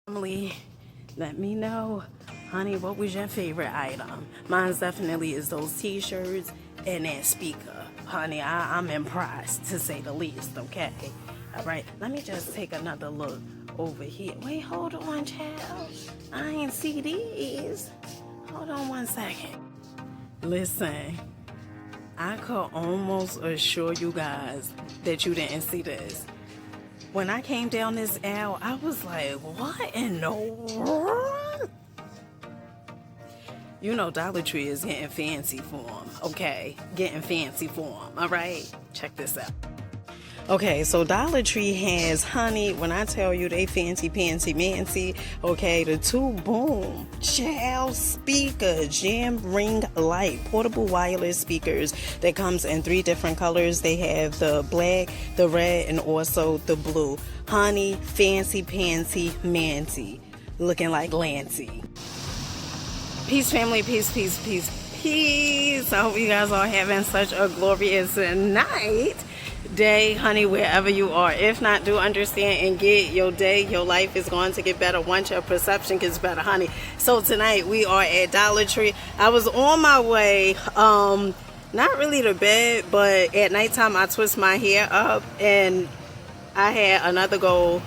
Family, let me know, honey, what was your favorite item? Mine's definitely is those t-shirts and that speaker. Honey, I'm impressed to say the least, okay? All right, let me just take another look over here. Wait, hold on, child. I ain't see these. Hold on one second. Listen, I could almost assure you guys that you didn't see this. When I came down this aisle, I was like, what in the world? You know Dollar Tree is getting fancy for them, okay? Getting fancy for them, all right? Check this out. Okay, so Dollar Tree has, honey, when I tell you they fancy pantsy mancy, okay, the two boom child speaker jam ring light portable wireless speakers that comes in 3 different colors. They have the black, the red, and also the blue. Honey, fancy pantsy mancy, looking like Lancy. Peace, family, peace, peace, peace, peace. I hope you guys are having such a glorious night. Day, honey, wherever you are. If not, do understand and get your day. Your life is going to get better once your perception gets better, honey. So tonight we are at Dollar Tree. I was on my way, not really to bed, but at nighttime I twist my hair up and I had another goal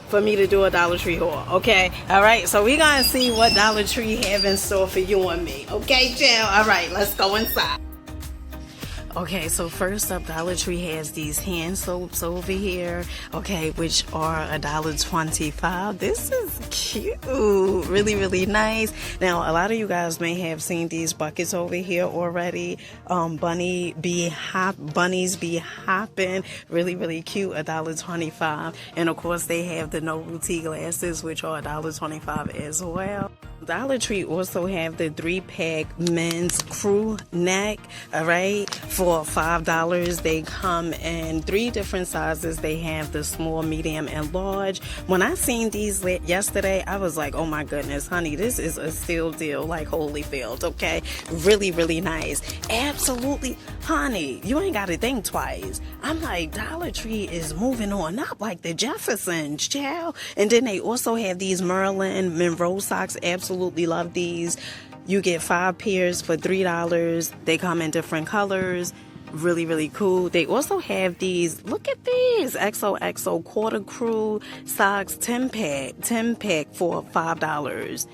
for me to do a Dollar Tree haul, okay? All right, so we're gonna see what Dollar Tree have in store for you and me, okay, Jill? All right, let's go inside. Okay, so first up, Dollar Tree has these hand soaps over here, okay, which are $1.25. This is cute, really, really nice. Now, a lot of you guys may have seen these buckets over here already. Bunnies be hopping, really, really cute, $1.25. And of course, they have the novelty glasses, which are $1.25 as well. Dollar Tree also have the 3-pack men's crew neck, all right, for $5. They come in 3 different sizes. They have the small, medium, and large. When I seen these yesterday, I was like, oh my goodness, honey, this is a steal deal like Holyfield, okay? Really, really nice. Absolutely, honey, you ain't got to think twice. I'm like, Dollar Tree is moving on up like the Jeffersons, child. And then they also have these Marilyn Monroe socks. Absolutely love these. You get 5 pairs for $3. They come in different colors. Really, really cool. They also have these, look at these, XOXO quarter crew socks, 10-pack for $5.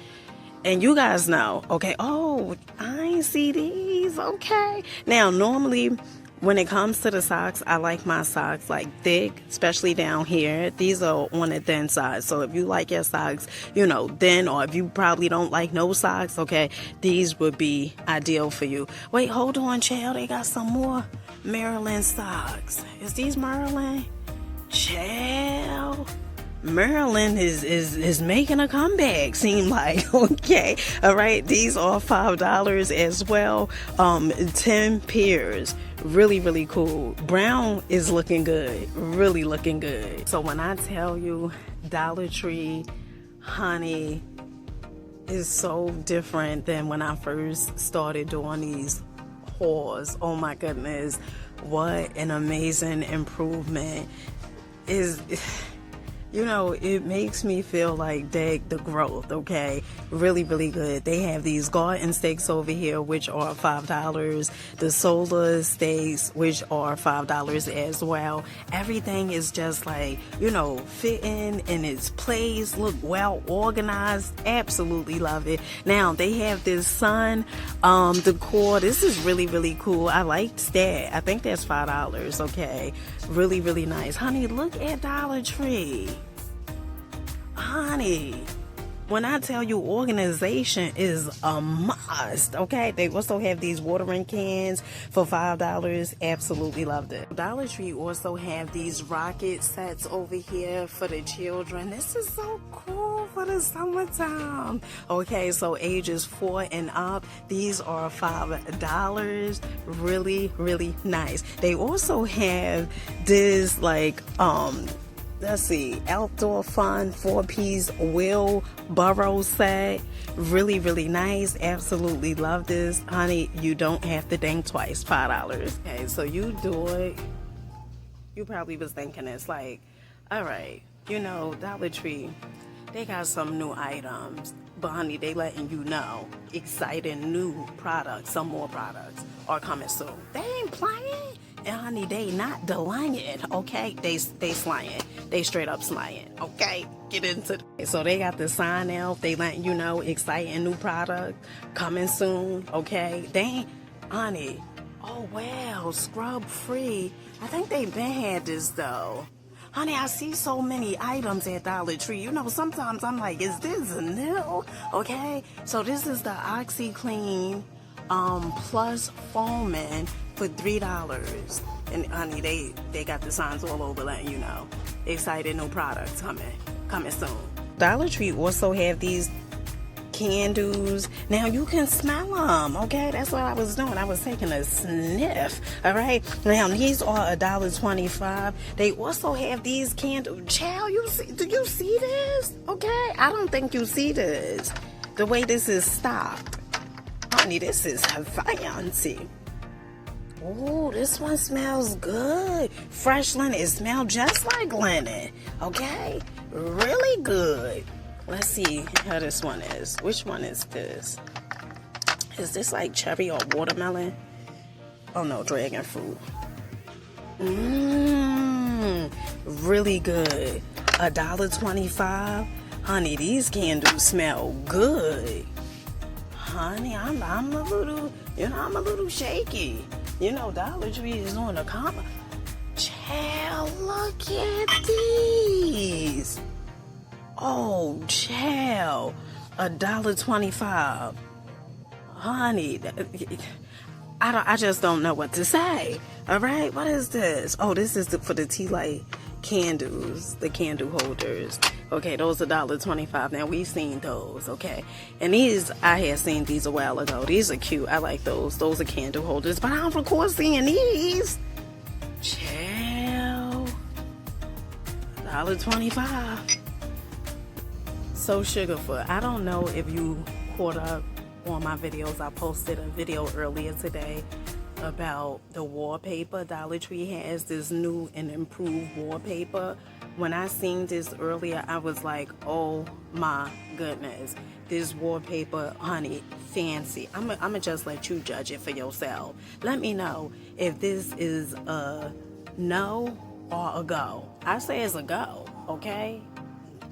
And you guys know, okay, oh, I ain't see these, okay. Now, normally, when it comes to the socks, I like my socks like thick, especially down here. These are on the thin side. So if you like your socks, you know, thin, or if you probably don't like no socks, okay, these would be ideal for you. Wait, hold on, child. They got some more Maryland socks. Is these Maryland? Child. Maryland is making a comeback, seem like. Okay, all right, these are $5 as well. 10 pairs, really, really cool. Brown is looking good, really looking good. So when I tell you Dollar Tree, honey, is so different than when I first started doing these hauls. Oh my goodness, what an amazing improvement. Is you know, it makes me feel like the growth, okay? Really, really good. They have these garden steaks over here, which are $5. The solar steaks, which are $5 as well. Everything is just like, you know, fitting in its place, look well organized. Absolutely love it. Now, they have this sun decor. This is really, really cool. I liked that. I think that's $5, okay? Really, really nice. Honey, look at Dollar Tree. Honey, when I tell you organization is a must, okay? They also have these watering cans for $5. Absolutely loved it. Dollar Tree also have these rocket sets over here for the children. This is so cool for the summertime. Okay, so ages 4 and up, these are $5. Really, really nice. They also have this like let's see, outdoor fun 4-piece wheelbarrow set. Really, really nice. Absolutely love this. Honey, you don't have to think twice. $5. Okay, so you do it. You probably was thinking it's like, all right, you know, Dollar Tree, They got some new items, but honey, they letting you know exciting new products, some more products are coming soon. They ain't playing, and honey, they not delaying, okay? They slaying, they straight up slaying, okay? Get into it. So they got the sign out, they letting you know exciting new product coming soon, okay? They ain't, honey, oh wow, scrub free. I think they been had this though. Honey, I see so many items at Dollar Tree. You know, sometimes I'm like, is this new? Okay, so this is the OxiClean Plus Foaming for $3. And honey, they got the signs all over letting you know. Exciting new products coming soon. Dollar Tree also have these candles. Now you can smell them, okay? That's what I was doing. I was taking a sniff, all right? Now these are $1.25. They also have these candles. Child, do you see this? Okay, I don't think you see this. The way this is stocked, honey, this is fancy. Oh, this one smells good. Fresh linen. It smells just like linen, okay? Really good. Let's see how this one is. Which one is this? Is this like cherry or watermelon? Oh no, dragon fruit. Really good. $1.25. Honey, these candles smell good. Honey, I'm a little, I'm a little shaky. Dollar Tree is on the combo. Child, look at these. Oh, child, $1.25. Honey, I just don't know what to say. All right, what is this? Oh, this is for the tea light candles, the candle holders. Okay, those are $1.25. Now we've seen those, okay, and these I had seen these a while ago. These are cute. I like those. Those are candle holders, but I don't recall seeing these. Child, $1.25. So Sugarfoot, I don't know if you caught up on my videos. I posted a video earlier today about the wallpaper. Dollar Tree has this new and improved wallpaper. When I seen this earlier, I was like, oh my goodness, this wallpaper, honey, fancy. I'm gonna just let you judge it for yourself. Let me know if this is a no or a go. I say it's a go, okay?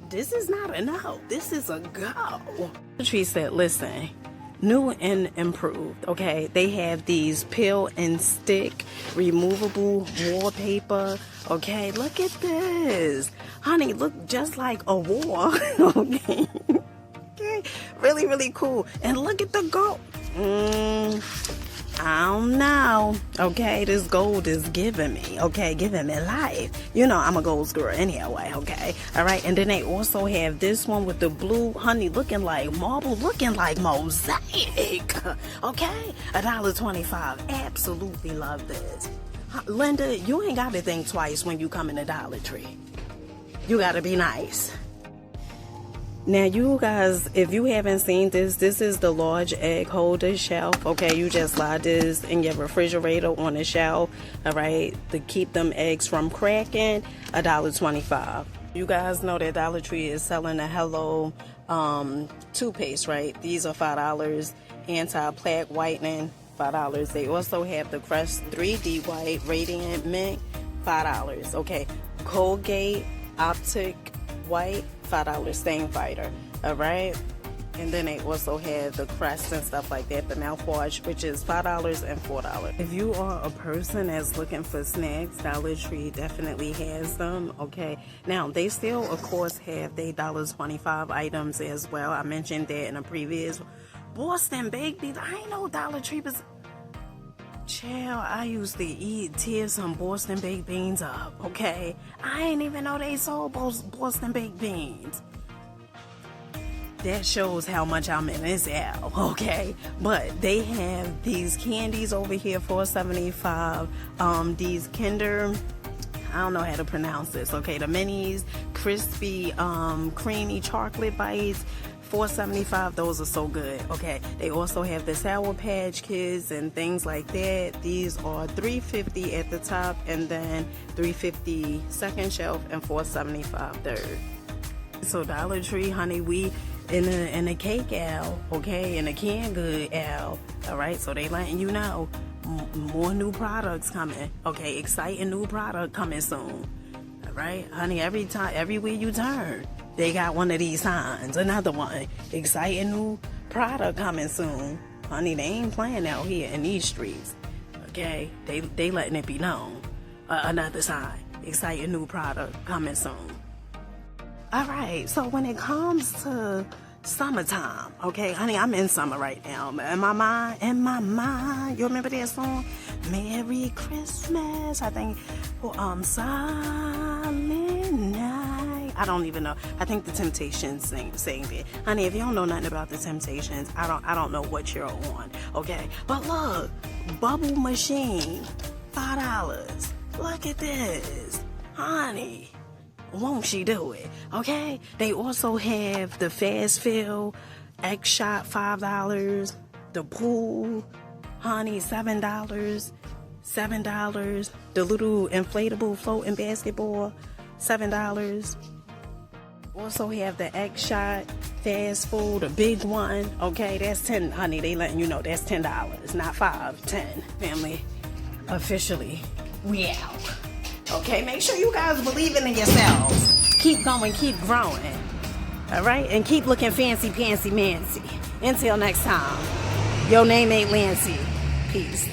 This is not a no. This is a go. Dollar Tree said, listen, new and improved, okay? They have these peel and stick removable wallpaper, okay? Look at this. Honey, look just like a wall, okay? Okay, really, really cool. And look at the gold. I don't know, okay? This gold is giving me, okay? Giving me life. I'm a gold girl anyway, okay? All right, and then they also have this one with the blue, honey, looking like marble, looking like mosaic, okay? $1.25. Absolutely love this. Linda, you ain't got to think twice when you come in the Dollar Tree. You got to be nice. Now, you guys, if you haven't seen this is the large egg holder shelf. Okay, you just slide this in your refrigerator on the shelf, all right, to keep them eggs from cracking. $1.25. You guys know that Dollar Tree is selling a Hello toothpaste, right? These are $5. Anti-plaque whitening, $5. They also have the Crest 3D White Radiant Mint, $5. Okay, Colgate Optic White, $5 stain fighter, all right? And then they also have the Crest and stuff like that, the mouthwash, which is $5 and $4. If you are a person that's looking for snacks, Dollar Tree definitely has them, okay? Now, they still, of course, have their $1.25 items as well. I mentioned that in a previous Boston Baked Beans. I ain't know Dollar Tree was... Child, I used to tear some Boston Baked Beans up, okay? I ain't even know they sold Boston Baked Beans. That shows how much I'm in this aisle, okay? But they have these candies over here for $7.75. These Kinder, I don't know how to pronounce this, okay? The minis, crispy, creamy chocolate bites, $4.75. Those are so good, okay? They also have the Sour Patch Kids and things like that. These are $3.50 at the top, and then $3.50 second shelf, and $4.75 third. So Dollar Tree, honey, we in the cake aisle, okay, in the canned good aisle, all right. So they letting you know more new products coming, okay, exciting new product coming soon, all right, honey. Everywhere you turn, they got one of these signs, another one, exciting new product coming soon, honey. They ain't playing out here in these streets, okay. They letting it be known, another sign, exciting new product coming soon. All right, so when it comes to summertime, okay, honey, I'm in summer right now. In my mind, you remember that song? Merry Christmas, I think, Silent Night. I don't even know. I think the Temptations sang it. Honey, if you don't know nothing about the Temptations, I don't know what you're on, okay? But look, Bubble Machine, $5. Look at this, honey. Won't she do it? Okay. They also have the fast fill X shot, $5. The pool, honey, $7. The little inflatable floating basketball, $7. Also have the X shot fast food, the big one. Okay, that's 10. Honey, they letting you know that's $10, not 5, 10. Family, officially, we out. Okay, make sure you guys believing in yourselves. Keep going, keep growing. All right, and keep looking fancy, pantsy, mancy. Until next time, your name ain't Lancy. Peace.